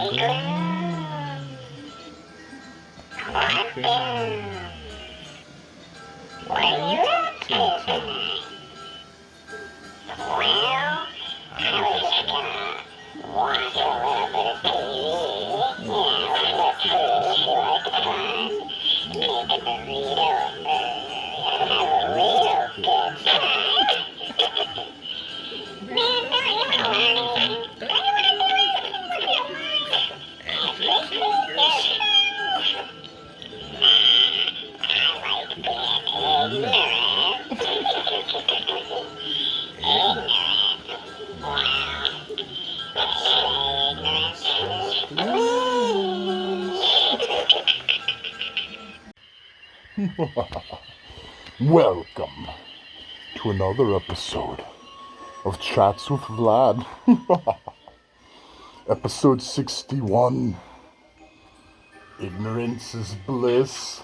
What are you up to tonight? Well, I was just gonna watch a little bit of TV. Flip through the short time, make a burrito, and have a real good time. Man, don't you want to learn anything? Don't you want to do anything with your life? Fix me your shoes. I like being ignorant. Ignorant? Wow. Ignorance is bliss. Welcome to another episode of Chats with Vlad. Episode 61. Ignorance is bliss.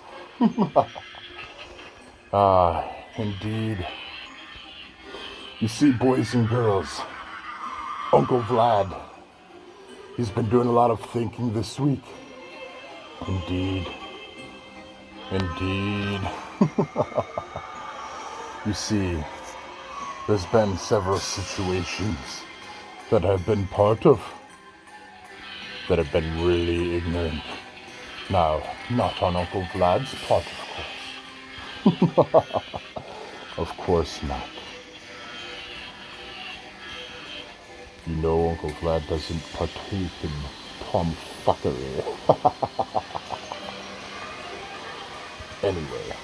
Indeed. You see, boys and girls, Uncle Vlad, he's been doing a lot of thinking this week. Indeed. You see, there's been several situations that I've been part of that have been really ignorant. Now, not on Uncle Vlad's part, of course. Of course not. You know Uncle Vlad doesn't partake in tomfuckery. Anyway,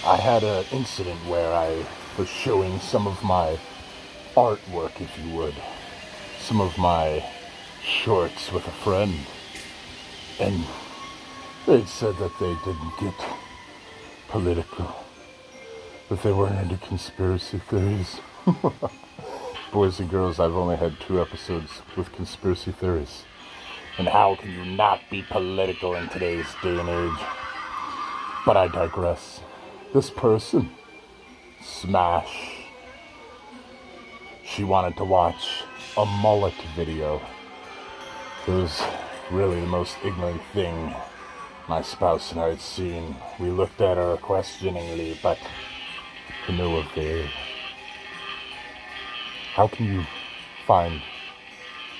I had an incident where I was showing some of my artwork, if you would, some of my shorts with a friend, and they said that they didn't get political, that they weren't into conspiracy theories. Boys and girls, I've only had 2 episodes with conspiracy theories. And how can you not be political in today's day and age? But I digress. This person, Smash, she wanted to watch a mullet video. It was really the most ignorant thing my spouse and I had seen. We looked at her questioningly, but to no avail. How can you find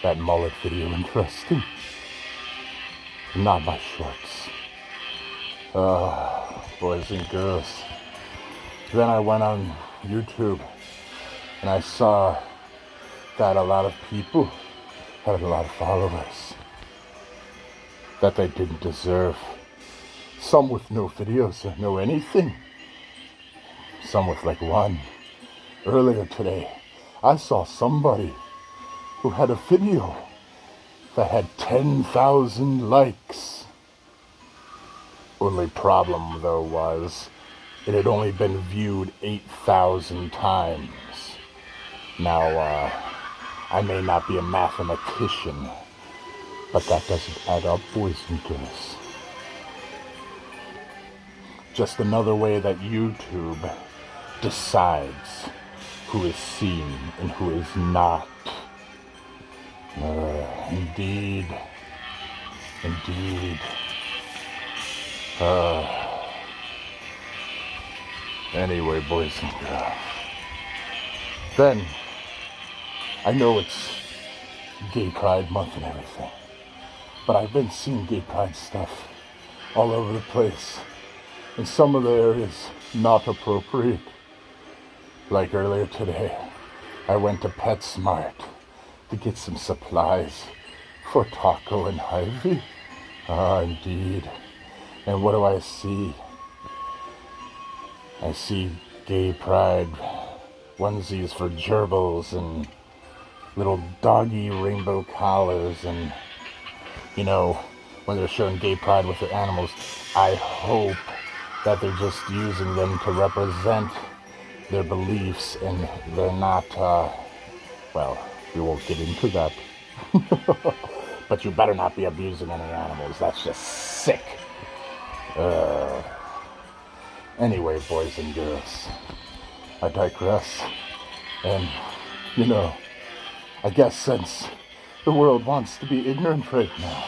that mullet video interesting? Not my shorts. Boys and girls. Then I went on YouTube and I saw that a lot of people had a lot of followers that they didn't deserve. Some with no videos or no anything. Some with like 1. Earlier today, I saw somebody who had a video that had 10,000 likes. Only problem though was it had only been viewed 8,000 times. Now, I may not be a mathematician, but that doesn't add up, boys and girls. Just another way that YouTube decides who is seen and who is not. Indeed. Anyway, boys and girls. Then, I know it's Gay Pride Month and everything, but I've been seeing Gay Pride stuff all over the place. In some of the areas, not appropriate. Like earlier today, I went to PetSmart to get some supplies for Taco and Ivy. Indeed. And what do I see? I see Gay Pride onesies for gerbils and little doggy rainbow collars, and, you know, when they're showing Gay Pride with their animals, I hope that they're just using them to represent their beliefs and they're not, well, we won't get into that. But you better not be abusing any animals. That's just sick. Anyway, boys and girls, I digress. And, you know, I guess since The world wants to be ignorant right now.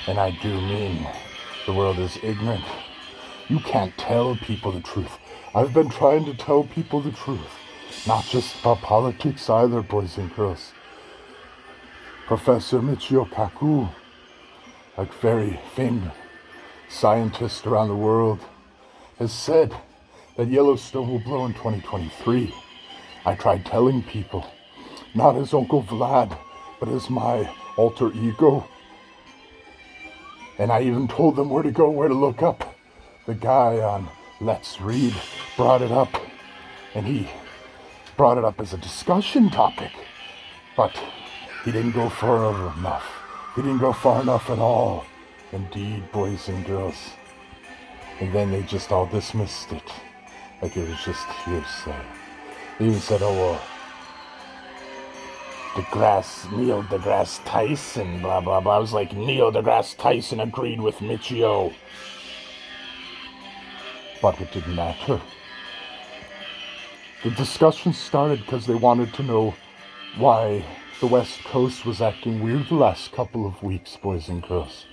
And I do mean the world is ignorant. You can't tell people the truth. I've been trying to tell people the truth. Not just about politics either, boys and girls. Professor Michio Kaku, a very famed scientist around the world, has said that Yellowstone will blow in 2023. I tried telling people, not as Uncle Vlad, but as my alter ego. And I even told them where to go, where to look up. The guy on Let's Read brought it up, and he brought it up as a discussion topic. But he didn't go far enough. He didn't go far enough at all. Indeed, boys and girls. And then they just all dismissed it. Like it was just hearsay. They even said, oh, well, Neil deGrasse Tyson, blah, blah, blah. I was like, Neil deGrasse Tyson agreed with Michio. But it didn't matter. The discussion started because they wanted to know why the West Coast was acting weird the last couple of weeks, boys and girls.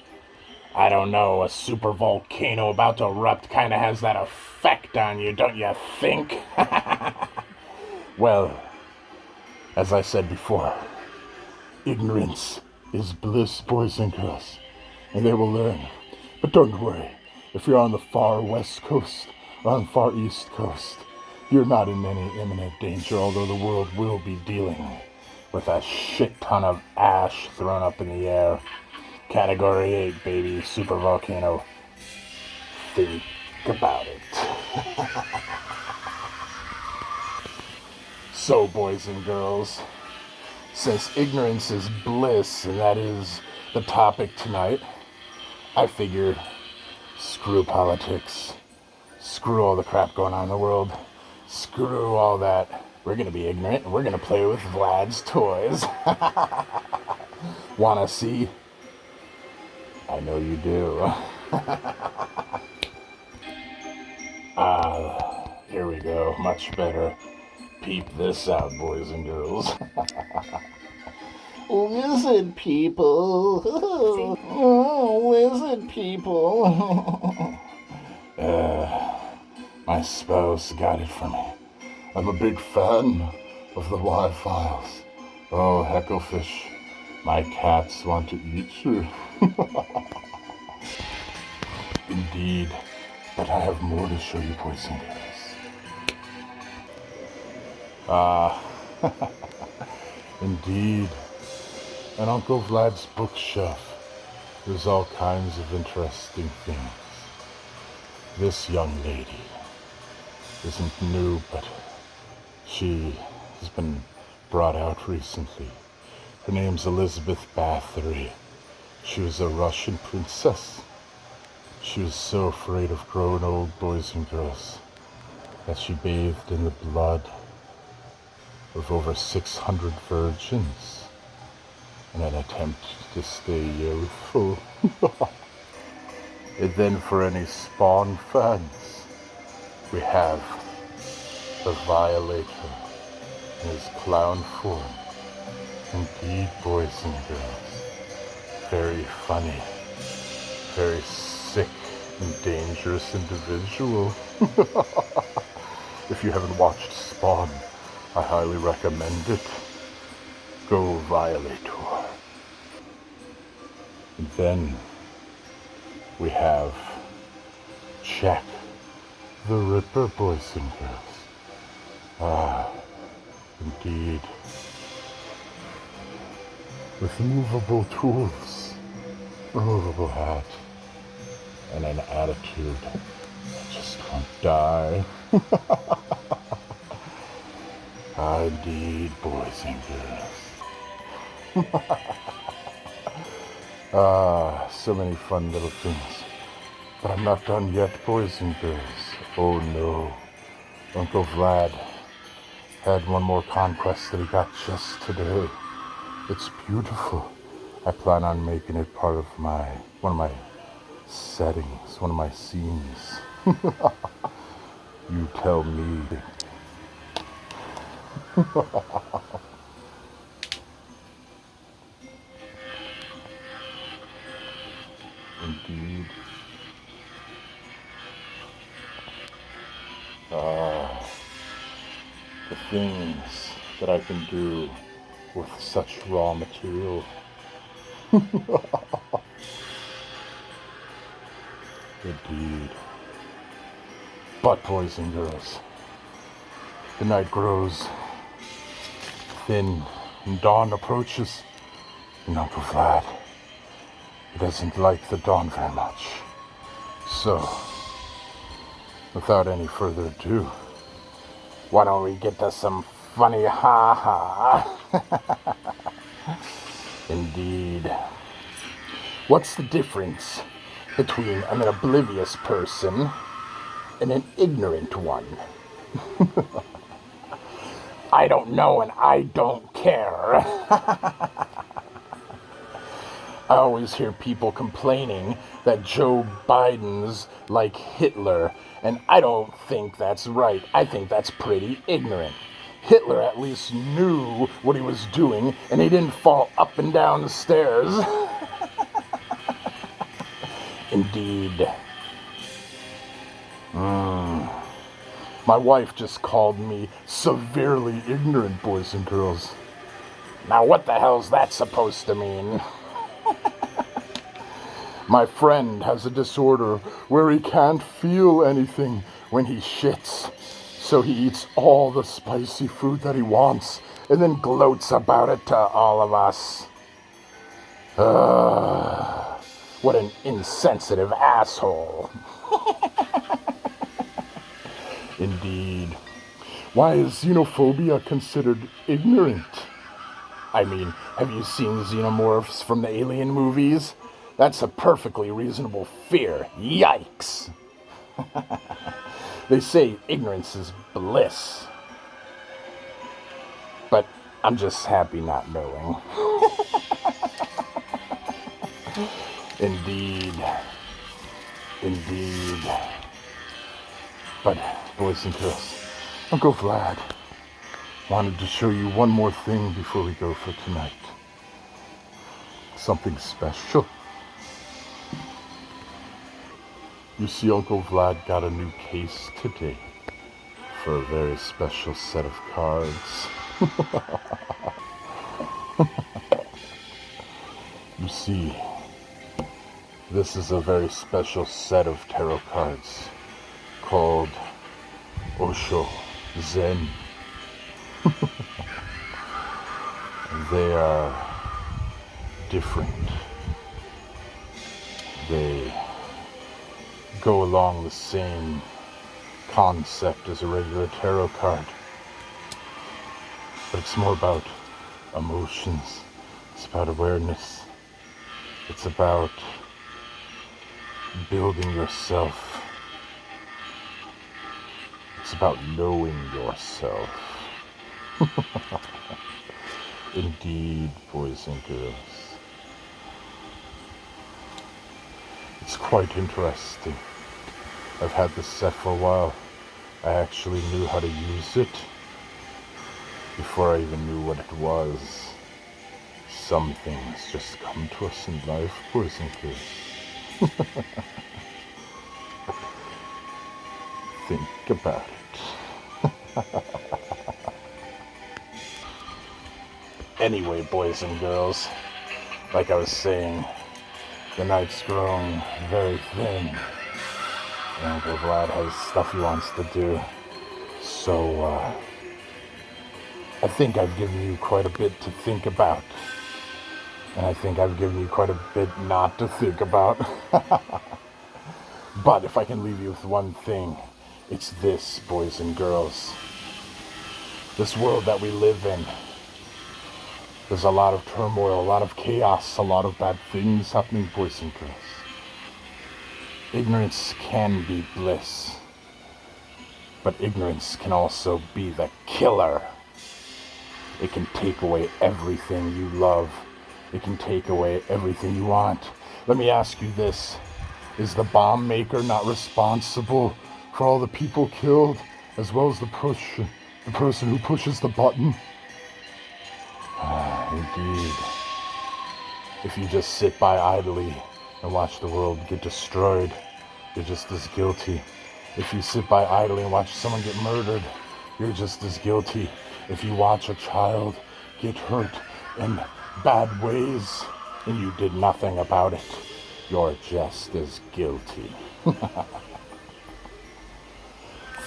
I don't know, a super volcano about to erupt kind of has that effect on you, don't you think? Well, as I said before, ignorance is bliss, boys and girls, and they will learn. But don't worry, if you're on the far west coast or on the far east coast, you're not in any imminent danger, although the world will be dealing with a shit ton of ash thrown up in the air. Category 8, baby, super volcano. Think about it. So, boys and girls, since ignorance is bliss, and that is the topic tonight, I figured, screw politics, screw all the crap going on in the world, screw all that. We're gonna be ignorant, and we're gonna play with Vlad's toys. Wanna see? I know you do. Here we go, much better. Peep this out, boys and girls. Lizard people. Oh, lizard people. My spouse got it for me. I'm a big fan of the Y-Files. Oh, Hecklefish, my cats want to eat you. Indeed, but I have more to show you, boys and girls. Indeed. And Uncle Vlad's bookshelf. There's all kinds of interesting things. This young lady isn't new, but she has been brought out recently. Her name's Elizabeth Bathory. She was a Russian princess. She was so afraid of growing old, boys and girls, that she bathed in the blood of over 600 virgins in an attempt to stay youthful. And then for any Spawn fans, we have the Violator in his clown form. Indeed, boys and girls, very funny, very sick and dangerous individual. If you haven't watched Spawn, I highly recommend it. Go Violator. And then we have Jack the Ripper, boys and girls. Ah, indeed. With movable tools, removable hat, and an attitude that just won't die. Ah, indeed, boys and girls. So many fun little things. But I'm not done yet, boys and girls. Oh no. Uncle Vlad had one more conquest that he got just today. It's beautiful. I plan on making it part of one of my settings, one of my scenes. You tell me. indeed. Ah, the things that I can do with such raw material. Indeed. But, boys and girls, the night grows thin and dawn approaches. And Uncle Vlad, he doesn't like the dawn very much. So, without any further ado, why don't we get to some funny ha-ha? Indeed. What's the difference between an oblivious person and an ignorant one? I don't know and I don't care. I always hear people complaining that Joe Biden's like Hitler, and I don't think that's right. I think that's pretty ignorant. Hitler at least knew what he was doing, and he didn't fall up and down the stairs. Indeed. My wife just called me severely ignorant, boys and girls. Now what the hell's that supposed to mean? My friend has a disorder where he can't feel anything when he shits. So he eats all the spicy food that he wants and then gloats about it to all of us. What an insensitive asshole. Indeed. Why is xenophobia considered ignorant? I mean, have you seen xenomorphs from the Alien movies? That's a perfectly reasonable fear. Yikes! They say ignorance is bliss. But I'm just happy not knowing. Indeed. Indeed. But, boys and girls, Uncle Vlad wanted to show you one more thing before we go for tonight. Something special. You see, Uncle Vlad got a new case today for a very special set of cards. You see, this is a very special set of tarot cards called Osho Zen. They are different. They go along the same concept as a regular tarot card. But it's more about emotions. It's about awareness. It's about building yourself. It's about knowing yourself. Indeed, boys and girls. It's quite interesting. I've had this set for a while. I actually knew how to use it before I even knew what it was. Some things just come to us in life, boys and girls. Think about it. Anyway, boys and girls, like I was saying, the night's grown very thin. And Uncle Vlad has stuff he wants to do. So, I think I've given you quite a bit to think about. And I think I've given you quite a bit not to think about. But if I can leave you with one thing, it's this, boys and girls. This world that we live in, there's a lot of turmoil, a lot of chaos, a lot of bad things happening, boys and girls. Ignorance can be bliss, but ignorance can also be the killer. It can take away everything you love. It can take away everything you want. Let me ask you this. Is the bomb maker not responsible for all the people killed, as well as the person who pushes the button? Indeed. If you just sit by idly and watch the world get destroyed, you're just as guilty. If you sit by idly and watch someone get murdered, you're just as guilty. If you watch a child get hurt in bad ways and you did nothing about it, you're just as guilty.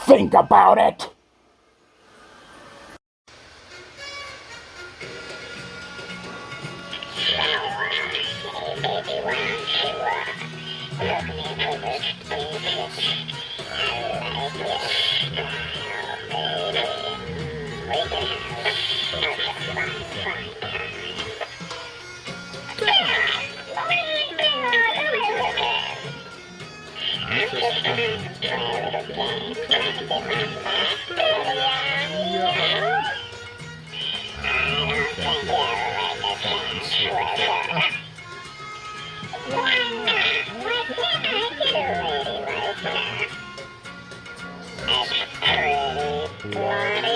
Think about it! What